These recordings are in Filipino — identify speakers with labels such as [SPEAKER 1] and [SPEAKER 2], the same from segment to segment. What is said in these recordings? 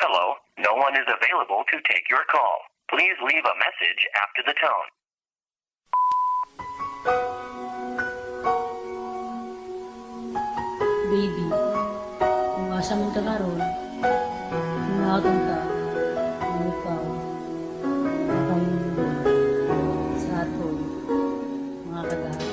[SPEAKER 1] Hello, no one is available to take your call. Please leave a message after the tone.
[SPEAKER 2] Baby, kung asa man ka karon, kung nakatong ka, kung ikaw, nakayundon sa aton, mga kagahapon.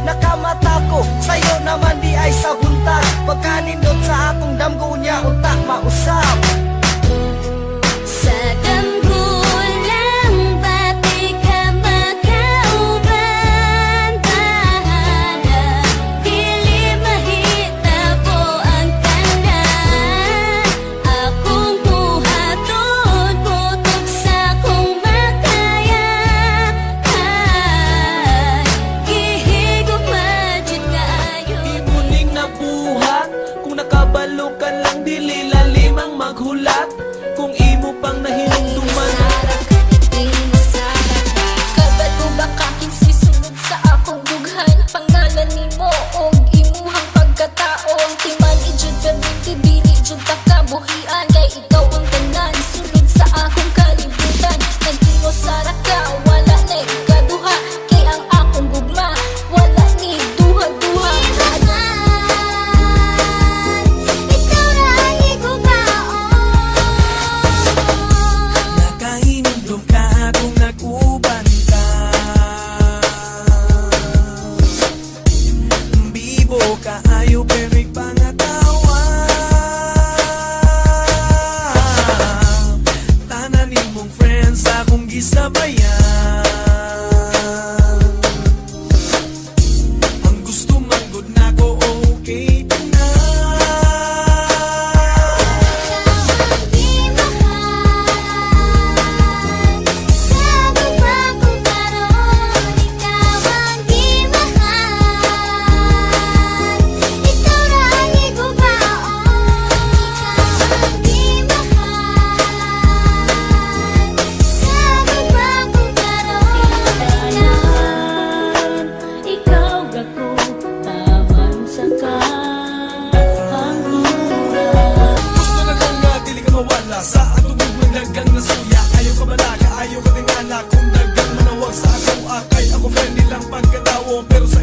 [SPEAKER 3] Nakamata ko, sa'yo naman di ay sa buntag. Pagkanindot sa akong damgo niya, utak mausap.
[SPEAKER 4] Sa damgo lang, pati ka makauban. Bahala, dili mahita po ang tanan. Akong buhaton, putok sa kong makaya.
[SPEAKER 3] Nakabalo ka lang, dili lalim ang maghulat. Kung imo pang nahinumduman,
[SPEAKER 4] kabalo ba kaking sisunod sa akong dughan? Pangalan nimo og imuhang pagkatao. Ang timan ijud permiti, dili jud takabuhian. Kay ikaw ang tanan, sunod sa akong kalibutan. Nagtingo sara ka, wala na ikaduha. Kay ang akong gugma, wala ni duha-duha.
[SPEAKER 3] kaayo pero pangatawa. Tanan nimong friends akong gisabayan. Ang gusto manggod na ko okay na. Sa atong bugmang dagang nasuya. Ayaw ka malaga, ayaw ka ting anak. Kung dagang manawag sa ako akay, ako friendly lang pagkatawo. Pero sa